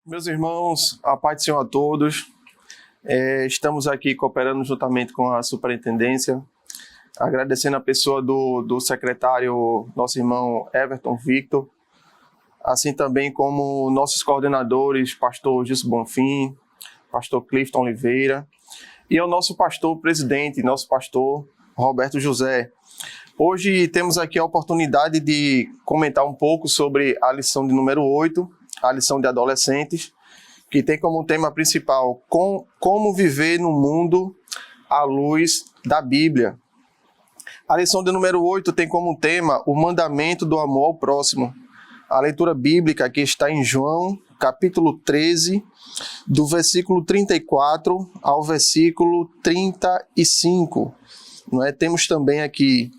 Meus irmãos, a paz do Senhor a todos. Estamos aqui cooperando juntamente com a superintendência, agradecendo a pessoa do secretário, nosso irmão Everton Victor, assim também como nossos coordenadores, pastor Gilson Bonfim, pastor Clifton Oliveira, e ao nosso pastor presidente, nosso pastor Roberto José. Hoje temos aqui a oportunidade de comentar um pouco sobre a lição de número 8, a lição de adolescentes, que tem como tema principal como viver no mundo à luz da Bíblia. A lição de número 8 tem como tema o mandamento do amor ao próximo. A leitura bíblica que está em João, capítulo 13, do versículo 34 ao versículo 35. Temos também aqui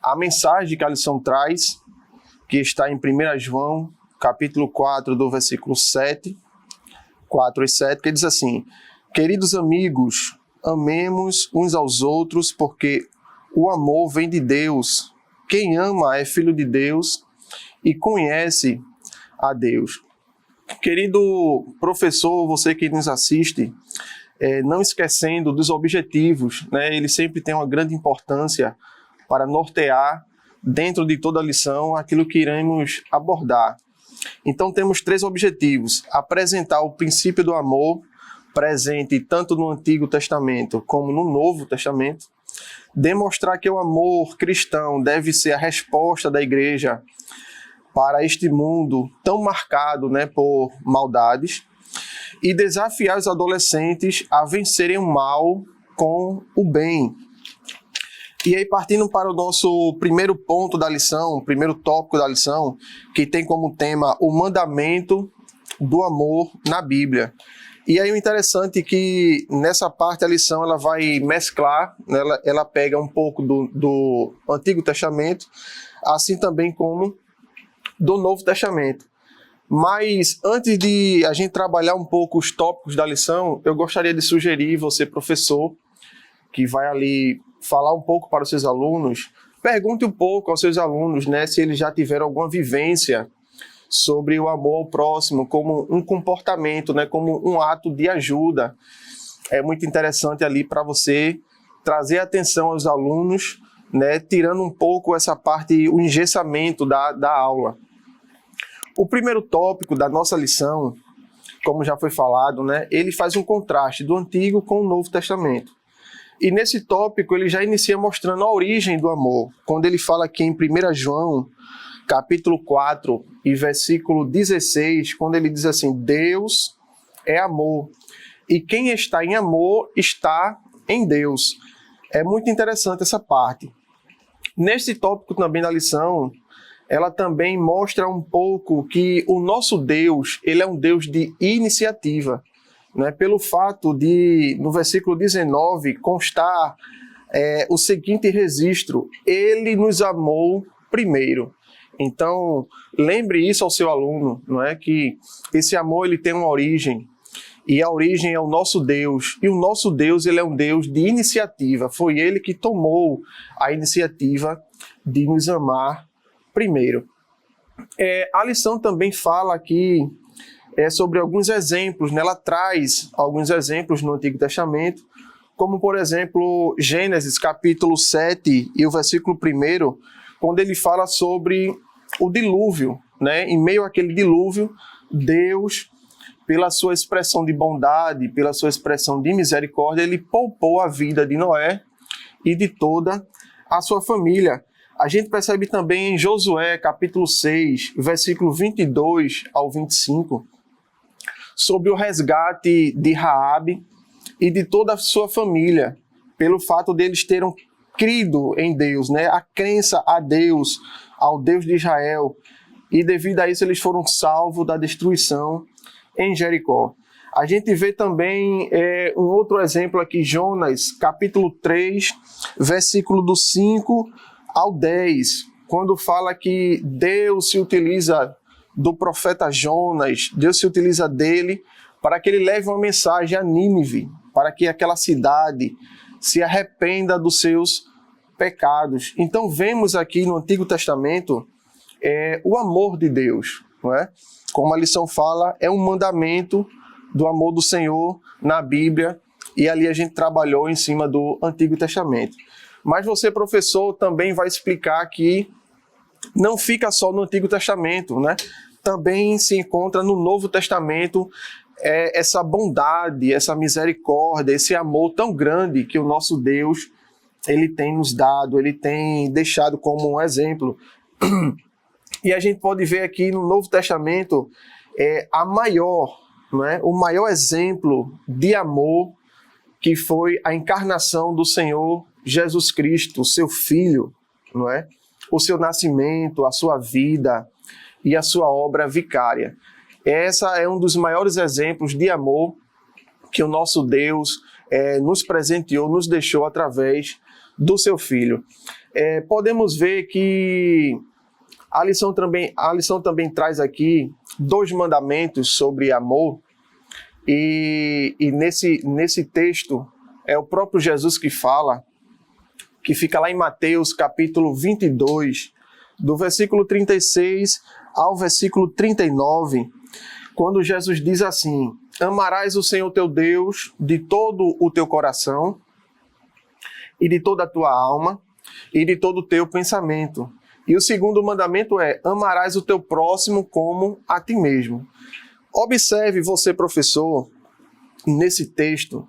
a mensagem que a lição traz, que está em 1 João, capítulo 4, do versículo 4 e 7, que diz assim: queridos amigos, amemos uns aos outros, porque o amor vem de Deus. Quem ama é filho de Deus e conhece a Deus. Querido professor, você que nos assiste, não esquecendo dos objetivos, ele sempre tem uma grande importância para nortear dentro de toda a lição aquilo que iremos abordar. Então temos 3 objetivos: apresentar o princípio do amor, presente tanto no Antigo Testamento como no Novo Testamento, demonstrar que o amor cristão deve ser a resposta da igreja para este mundo tão marcado por maldades, e desafiar os adolescentes a vencerem o mal com o bem. E aí, partindo para o nosso primeiro ponto da lição, primeiro tópico da lição, que tem como tema o mandamento do amor na Bíblia. E aí o interessante é que nessa parte da lição ela vai mesclar, ela pega um pouco do Antigo Testamento, assim também como do Novo Testamento. Mas antes de a gente trabalhar um pouco os tópicos da lição, eu gostaria de sugerir você, professor, que vai ali falar um pouco para os seus alunos, pergunte um pouco aos seus alunos, se eles já tiveram alguma vivência sobre o amor ao próximo, como um comportamento, como um ato de ajuda. É muito interessante ali para você trazer atenção aos alunos, tirando um pouco essa parte, o engessamento da aula. O primeiro tópico da nossa lição, como já foi falado, ele faz um contraste do Antigo com o Novo Testamento. E nesse tópico ele já inicia mostrando a origem do amor, quando ele fala aqui em 1 João, capítulo 4 e versículo 16, quando ele diz assim: Deus é amor, e quem está em amor está em Deus. É muito interessante essa parte. Nesse tópico também da lição, ela também mostra um pouco que o nosso Deus, ele é um Deus de iniciativa. Pelo fato de, no versículo 19, constar o seguinte registro: ele nos amou primeiro. Então, lembre isso ao seu aluno, que esse amor ele tem uma origem, e a origem é o nosso Deus, e o nosso Deus ele é um Deus de iniciativa. Foi ele que tomou a iniciativa de nos amar primeiro. A lição também fala aqui sobre alguns exemplos, ela traz alguns exemplos no Antigo Testamento, como por exemplo Gênesis capítulo 7 e o versículo 1, quando ele fala sobre o dilúvio. Em meio àquele dilúvio, Deus, pela sua expressão de bondade, pela sua expressão de misericórdia, ele poupou a vida de Noé e de toda a sua família. A gente percebe também em Josué capítulo 6, versículo 22 ao 25, sobre o resgate de Raabe e de toda a sua família, pelo fato deles terem crido em Deus, a crença a Deus, ao Deus de Israel, e devido a isso eles foram salvos da destruição em Jericó. A gente vê também um outro exemplo aqui, Jonas, capítulo 3, versículo do 5 ao 10, quando fala que Deus se utiliza do profeta Jonas, Deus se utiliza dele para que ele leve uma mensagem a Nínive, para que aquela cidade se arrependa dos seus pecados. Então vemos aqui no Antigo Testamento o amor de Deus. não é? Como a lição fala, é um mandamento do amor do Senhor na Bíblia, e ali a gente trabalhou em cima do Antigo Testamento. Mas você, professor, também vai explicar que não fica só no Antigo Testamento, né? Também se encontra no Novo Testamento essa bondade, essa misericórdia, esse amor tão grande que o nosso Deus ele tem nos dado, ele tem deixado como um exemplo. E a gente pode ver aqui no Novo Testamento a maior, não é? O maior exemplo de amor, que foi a encarnação do Senhor Jesus Cristo, seu Filho, não é? O seu nascimento, a sua vida e a sua obra vicária. Essa é um dos maiores exemplos de amor que o nosso Deus nos presenteou, nos deixou através do seu Filho. Podemos ver que a lição também traz aqui 2 mandamentos sobre amor, e nesse texto é o próprio Jesus que fala, que fica lá em Mateus capítulo 22, do versículo 36 ao versículo 39, quando Jesus diz assim: amarás o Senhor teu Deus de todo o teu coração, e de toda a tua alma, e de todo o teu pensamento. E o segundo mandamento é: amarás o teu próximo como a ti mesmo. Observe você, professor, nesse texto,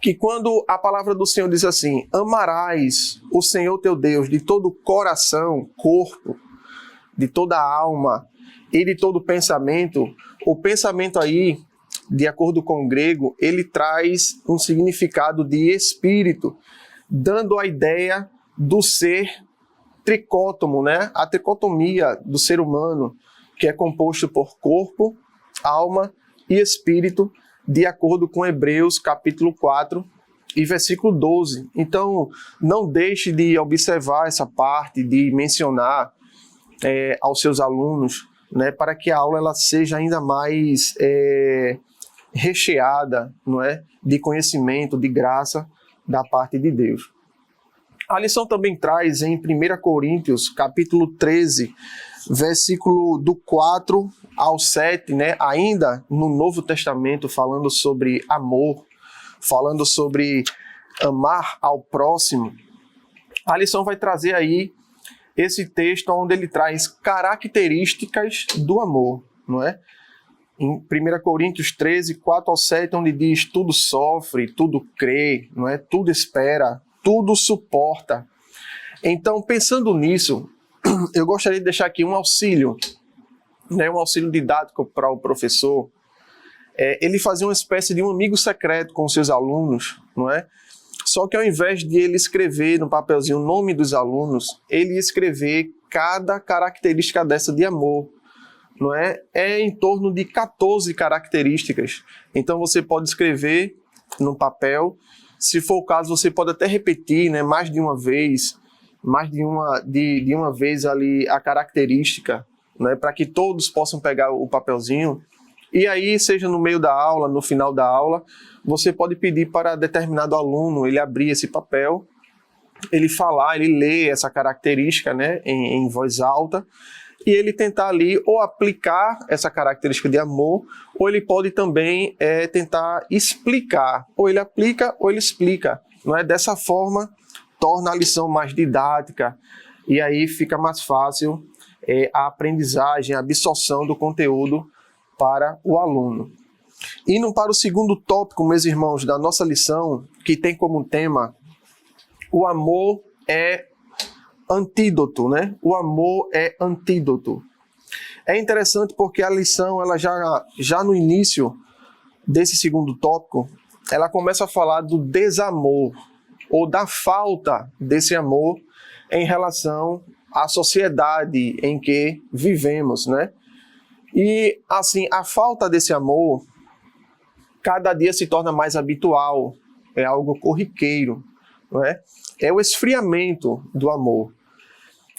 que quando a palavra do Senhor diz assim: amarás o Senhor teu Deus de todo o coração, corpo, de toda a alma e de todo o pensamento, o pensamento aí, de acordo com o grego, ele traz um significado de espírito, dando a ideia do ser tricótomo, né? A tricotomia do ser humano, que é composto por corpo, alma e espírito, de acordo com Hebreus capítulo 4 e versículo 12. Então, não deixe de observar essa parte, de mencionar aos seus alunos, né, para que a aula ela seja ainda mais recheada, não é, de conhecimento, de graça da parte de Deus. A lição também traz em 1 Coríntios, capítulo 13, versículo do 4 ao 7, né? Ainda no Novo Testamento, falando sobre amor, falando sobre amar ao próximo. A lição vai trazer aí esse texto onde ele traz características do amor, não é? Em 1 Coríntios 13, 4 ao 7, onde diz: tudo sofre, tudo crê, não é? Tudo espera, tudo suporta. Então, pensando nisso, eu gostaria de deixar aqui um auxílio, né, um auxílio didático para o professor. Ele fazia uma espécie de um amigo secreto com os seus alunos, não é? Só que ao invés de ele escrever no papelzinho o nome dos alunos, ele ia escrever cada característica dessa de amor, não é? É em torno de 14 características. Então você pode escrever no papel. Se for o caso, você pode até repetir, né, mais de uma vez ali a característica, né, para que todos possam pegar o papelzinho. E aí, seja no meio da aula, no final da aula, você pode pedir para determinado aluno ele abrir esse papel, ele falar, ele ler essa característica, né, em voz alta, e ele tentar ali ou aplicar essa característica de amor, ou ele pode também tentar explicar, ou ele aplica ou ele explica, não é? Dessa forma, torna a lição mais didática, e aí fica mais fácil a aprendizagem, a absorção do conteúdo para o aluno. Indo para o segundo tópico, meus irmãos, da nossa lição, que tem como tema: o amor é antídoto, né? O amor é antídoto. É interessante porque a lição, ela já no início desse segundo tópico, ela começa a falar do desamor, ou da falta desse amor em relação à sociedade em que vivemos, né? E, assim, a falta desse amor, cada dia se torna mais habitual, é algo corriqueiro, não é? É o esfriamento do amor.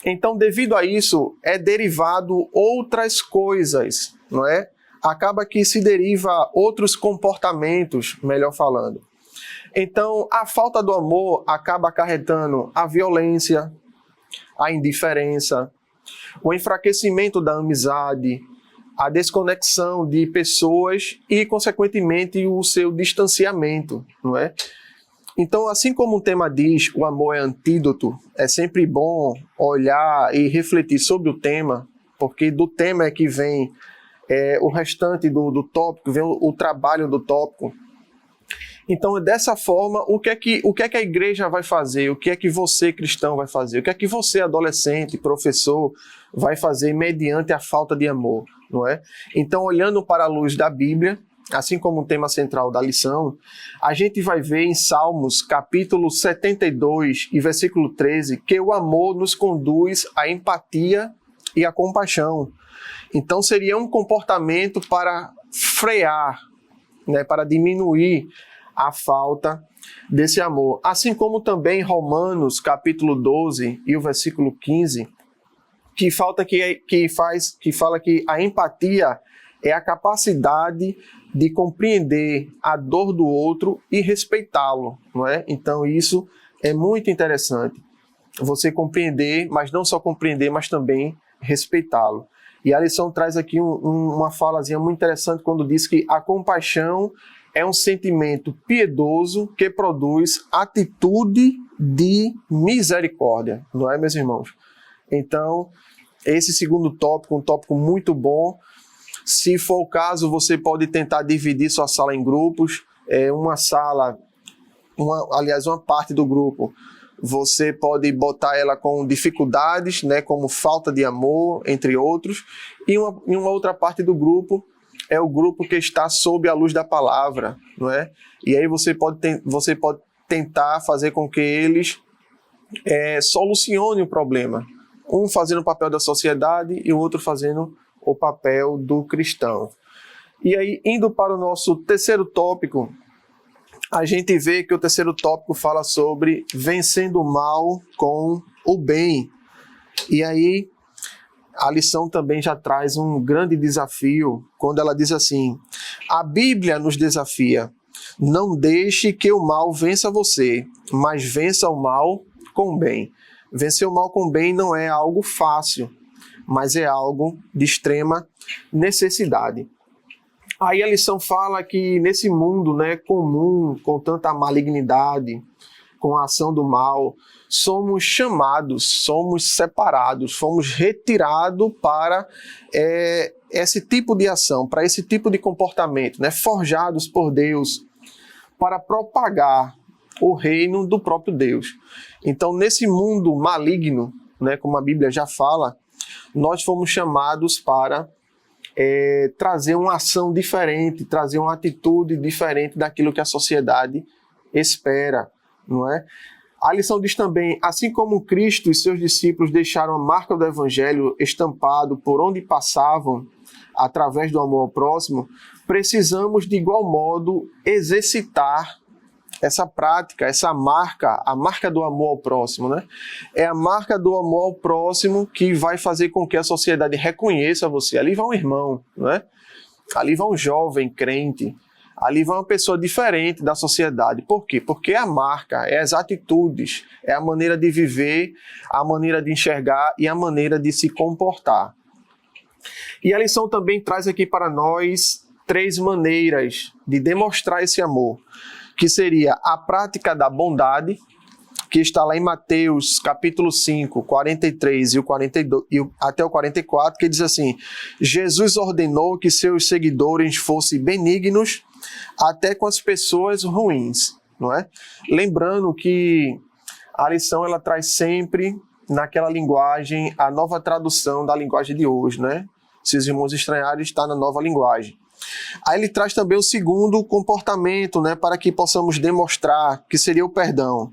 Então, devido a isso, é derivado outras coisas, não é? Acaba que se deriva outros comportamentos, melhor falando. Então, a falta do amor acaba acarretando a violência, a indiferença, o enfraquecimento da amizade, a desconexão de pessoas e, consequentemente, o seu distanciamento, não é? Então, assim como o tema diz, o amor é antídoto, é sempre bom olhar e refletir sobre o tema, porque do tema é que vem o restante do tópico, vem o trabalho do tópico. Então, dessa forma, o que é que a igreja vai fazer? O que é que você, cristão, vai fazer? O que é que você, adolescente, professor, vai fazer mediante a falta de amor, não é? Então, olhando para a luz da Bíblia, assim como o tema central da lição, a gente vai ver em Salmos, capítulo 72 e versículo 13, que o amor nos conduz à empatia e à compaixão. Então, seria um comportamento para frear, né, para diminuir a falta desse amor. Assim como também Romanos, capítulo 12 e o versículo 15, que fala que a empatia é a capacidade de compreender a dor do outro e respeitá-lo, não é? Então isso é muito interessante. Você compreender, mas não só compreender, mas também respeitá-lo. E a lição traz aqui uma falazinha muito interessante quando diz que a compaixão é um sentimento piedoso que produz atitude de misericórdia, não é, meus irmãos? Então, esse segundo tópico, um tópico muito bom. Se for o caso, você pode tentar dividir sua sala em grupos. Uma parte do grupo, você pode botar ela com dificuldades, né, como falta de amor, entre outros. E uma outra parte do grupo é o grupo que está sob a luz da palavra, não é? E aí você pode tentar fazer com que eles solucionem o problema. Um fazendo o papel da sociedade e o outro fazendo o papel do cristão. E aí, indo para o nosso terceiro tópico, a gente vê que o terceiro tópico fala sobre vencendo o mal com o bem. E aí, a lição também já traz um grande desafio, quando ela diz assim: a Bíblia nos desafia, não deixe que o mal vença você, mas vença o mal com o bem. Vencer o mal com o bem não é algo fácil, mas é algo de extrema necessidade. Aí a lição fala que nesse mundo, né, comum, com tanta malignidade, com a ação do mal, somos chamados, somos separados, fomos retirados para esse tipo de ação, para esse tipo de comportamento, né, forjados por Deus para propagar o reino do próprio Deus. Então, nesse mundo maligno, né, como a Bíblia já fala, nós fomos chamados para trazer uma ação diferente, trazer uma atitude diferente daquilo que a sociedade espera, não é? A lição diz também, assim como Cristo e seus discípulos deixaram a marca do Evangelho estampado por onde passavam, através do amor ao próximo, precisamos de igual modo exercitar essa prática, essa marca, a marca do amor ao próximo, né? É a marca do amor ao próximo que vai fazer com que a sociedade reconheça você. Ali vai um irmão, né? Ali vai um jovem crente, ali vai uma pessoa diferente da sociedade. Por quê? Porque a marca é as atitudes, é a maneira de viver, a maneira de enxergar e a maneira de se comportar. E a lição também traz aqui para nós 3 maneiras de demonstrar esse amor, que seria a prática da bondade, que está lá em Mateus capítulo 5, 43 e o 42, até o 44, que diz assim: Jesus ordenou que seus seguidores fossem benignos até com as pessoas ruins, não é? Lembrando que a lição ela traz sempre naquela linguagem, a nova tradução da linguagem de hoje, né? Se os irmãos estranharem, está na nova linguagem. Aí ele traz também o segundo comportamento, né, para que possamos demonstrar, que seria o perdão.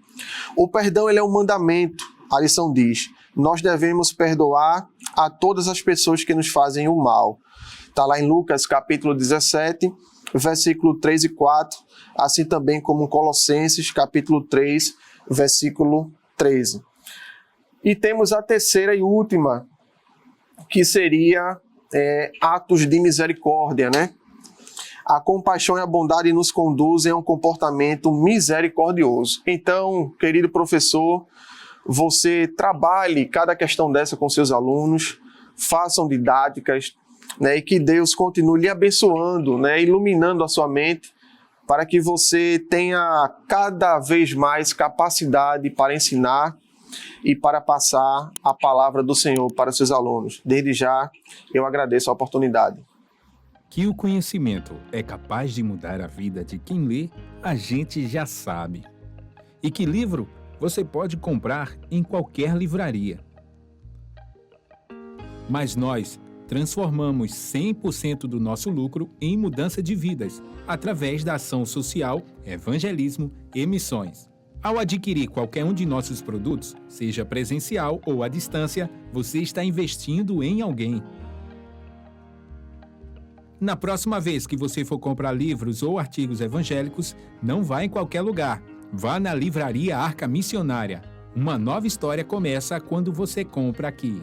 O perdão ele é um mandamento, a lição diz. Nós devemos perdoar a todas as pessoas que nos fazem o mal. Está lá em Lucas capítulo 17, versículo 3 e 4, assim também como em Colossenses capítulo 3, versículo 13. E temos a terceira e última, que seria atos de misericórdia, né? A compaixão e a bondade nos conduzem a um comportamento misericordioso. Então, querido professor, você trabalhe cada questão dessa com seus alunos, façam didáticas, né, e que Deus continue lhe abençoando, né, iluminando a sua mente, para que você tenha cada vez mais capacidade para ensinar e para passar a palavra do Senhor para os seus alunos. Desde já, eu agradeço a oportunidade. Que o conhecimento é capaz de mudar a vida de quem lê, a gente já sabe. E que livro você pode comprar em qualquer livraria. Mas nós transformamos 100% do nosso lucro em mudança de vidas, através da ação social, evangelismo e missões. Ao adquirir qualquer um de nossos produtos, seja presencial ou à distância, você está investindo em alguém. Na próxima vez que você for comprar livros ou artigos evangélicos, não vá em qualquer lugar. Vá na Livraria Arca Missionária. Uma nova história começa quando você compra aqui.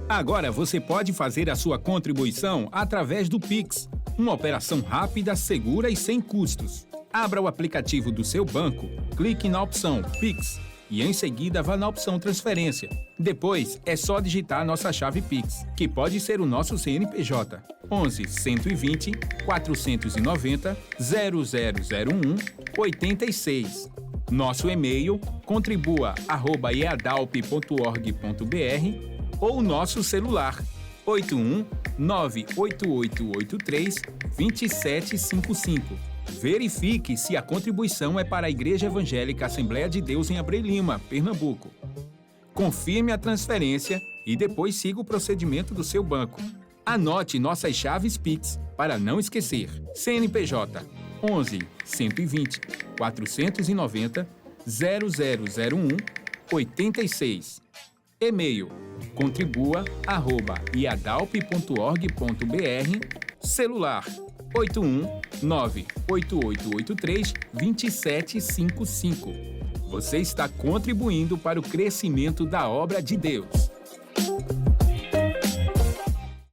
Agora você pode fazer a sua contribuição através do Pix, uma operação rápida, segura e sem custos. Abra o aplicativo do seu banco, clique na opção Pix e em seguida vá na opção Transferência. Depois é só digitar a nossa chave Pix, que pode ser o nosso CNPJ 11 120 490 0001 86. Nosso e-mail contribua@eadalp.org.br ou nosso celular 81 98883 2755. Verifique se a contribuição é para a Igreja Evangélica Assembleia de Deus em Abreu Lima, Pernambuco. Confirme a transferência e depois siga o procedimento do seu banco. Anote nossas chaves Pix para não esquecer. CNPJ 11 120 490 0001 86. E-mail contribua@iadalp.org.br. Celular 81 98883 2755. Você está contribuindo para o crescimento da obra de Deus.